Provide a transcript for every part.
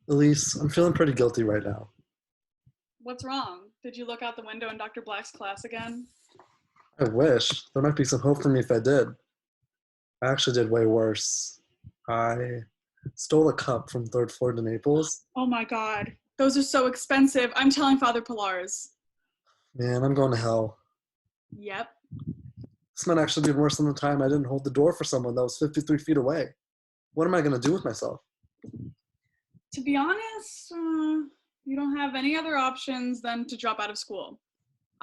Elise, I'm feeling pretty guilty right now. What's wrong? Did you look out the window in Dr. Black's class again? I wish. There might be some hope for me if I did. I actually did way worse. I stole a cup from third floor to Naples. Oh my god. Those are so expensive. I'm telling Father Pilars. Man, I'm going to hell. Yep. This might actually be worse than the time I didn't hold the door for someone that was 53 feet away. What am I going to do with myself? To be honest, you don't have any other options than to drop out of school.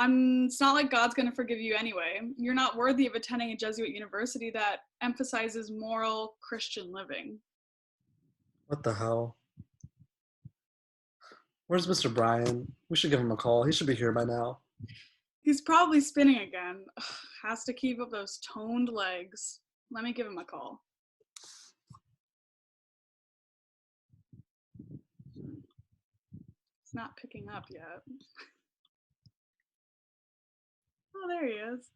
It's not like God's going to forgive you anyway. You're not worthy of attending a Jesuit university that emphasizes moral Christian living. What the hell? Where's Mr. Bryan? We should give him a call. He should be here by now. He's probably spinning again. Ugh, has to keep up those toned legs. Let me give him a call. He's not picking up yet. Oh, there he is.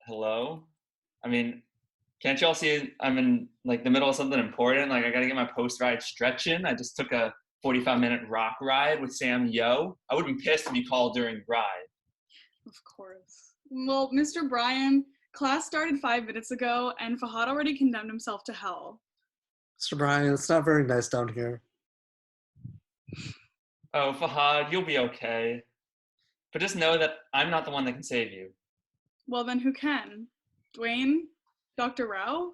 Hello? I mean, can't y'all see I'm in like the middle of something important? Like I gotta get my post-ride stretch in. I just took a 45-minute rock ride with Sam Yo. I would be pissed if you called during the ride. Of course. Well, Mr. Bryan, class started 5 minutes ago and Fahad already condemned himself to hell. Mr. Bryan, it's not very nice down here. Oh, Fahad, you'll be okay. But just know that I'm not the one that can save you. Well, then who can? Dwayne? Dr. Rao?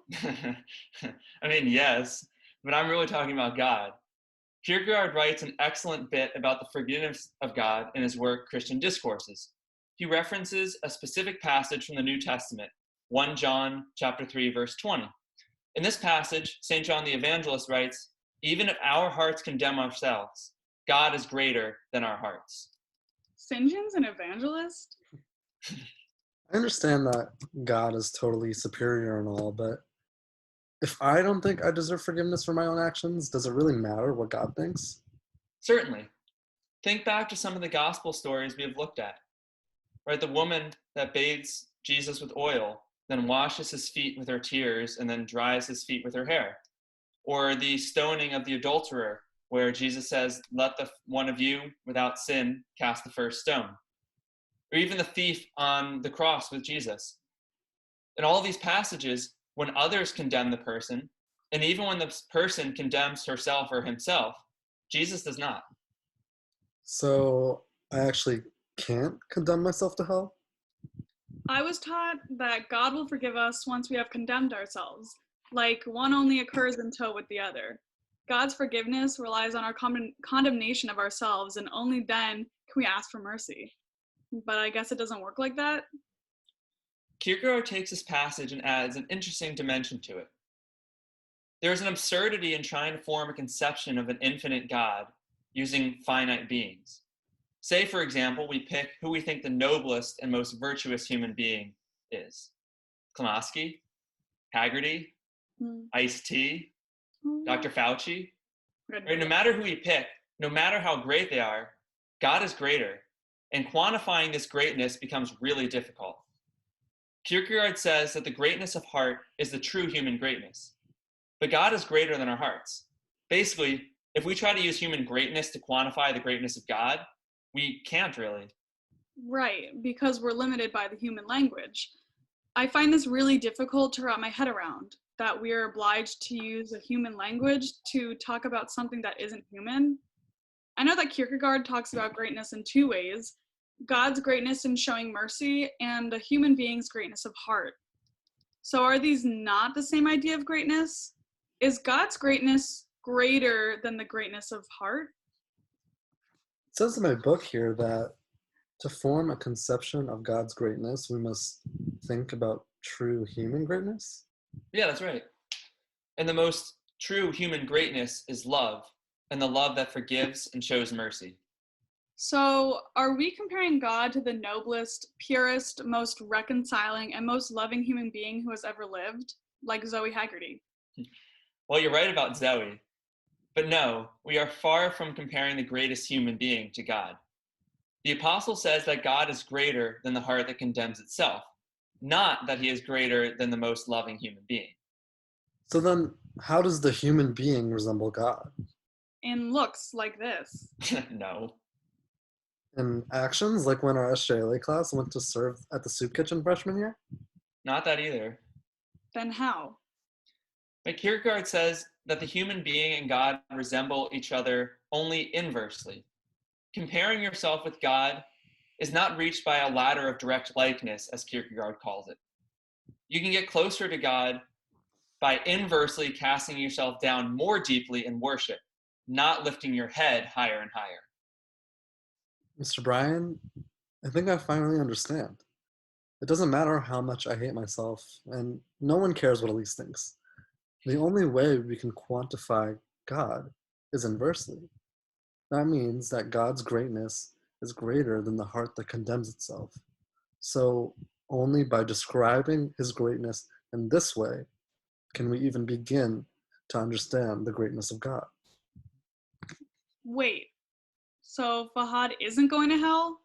I mean, yes, but I'm really talking about God. Kierkegaard writes an excellent bit about the forgiveness of God in his work, Christian Discourses. He references a specific passage from the New Testament, 1 John chapter 3, verse 20. In this passage, St. John the Evangelist writes, "Even if our hearts condemn ourselves, God is greater than our hearts." St. John's an evangelist? I understand that God is totally superior and all, but if I don't think I deserve forgiveness for my own actions, does it really matter what God thinks? Certainly. Think back to some of the gospel stories we have looked at. Right, the woman that bathes Jesus with oil, then washes his feet with her tears, and then dries his feet with her hair. Or the stoning of the adulterer, where Jesus says, "Let the one of you without sin cast the first stone." Or even the thief on the cross with Jesus. In all these passages, when others condemn the person, and even when the person condemns herself or himself, Jesus does not. So I actually can't condemn myself to hell? I was taught that God will forgive us once we have condemned ourselves. Like one only occurs in tow with the other. God's forgiveness relies on our condemnation of ourselves, and only then can we ask for mercy. But I guess it doesn't work like that. Kierkegaard takes this passage and adds an interesting dimension to it. There is an absurdity in trying to form a conception of an infinite God using finite beings. Say, for example, we pick who we think the noblest and most virtuous human being is. Klimovsky, Haggerty, Ice-T, Dr. Fauci. Right? No matter who we pick, no matter how great they are, God is greater, and quantifying this greatness becomes really difficult. Kierkegaard says that the greatness of heart is the true human greatness, but God is greater than our hearts. Basically, if we try to use human greatness to quantify the greatness of God, we can't really. Right, because we're limited by the human language. I find this really difficult to wrap my head around, that we are obliged to use a human language to talk about something that isn't human. I know that Kierkegaard talks about greatness in two ways: God's greatness in showing mercy and a human being's greatness of heart. So are these not the same idea of greatness? Is God's greatness greater than the greatness of heart? It says in my book here that to form a conception of God's greatness, we must think about true human greatness. Yeah, that's right. And the most true human greatness is love, and the love that forgives and shows mercy. So are we comparing God to the noblest, purest, most reconciling, and most loving human being who has ever lived, like Zoe Haggerty? Well, you're right about Zoe. But no, we are far from comparing the greatest human being to God. The apostle says that God is greater than the heart that condemns itself. not that he is greater than the most loving human being. So then, how does the human being resemble God? In looks like this. No, In actions, like when our SJLA class went to serve at the soup kitchen freshman year? not that either. Then how? But Kierkegaard says that the human being and God resemble each other only inversely. Comparing yourself with God is not reached by a ladder of direct likeness, as Kierkegaard calls it. You can get closer to God by inversely casting yourself down more deeply in worship, not lifting your head higher and higher. Mr. Bryan, I think I finally understand. It doesn't matter how much I hate myself, and no one cares what Elise thinks. The only way we can quantify God is inversely. That means that God's greatness is greater than the heart that condemns itself. So only by describing his greatness in this way can we even begin to understand the greatness of God. Wait, so Fahad isn't going to hell?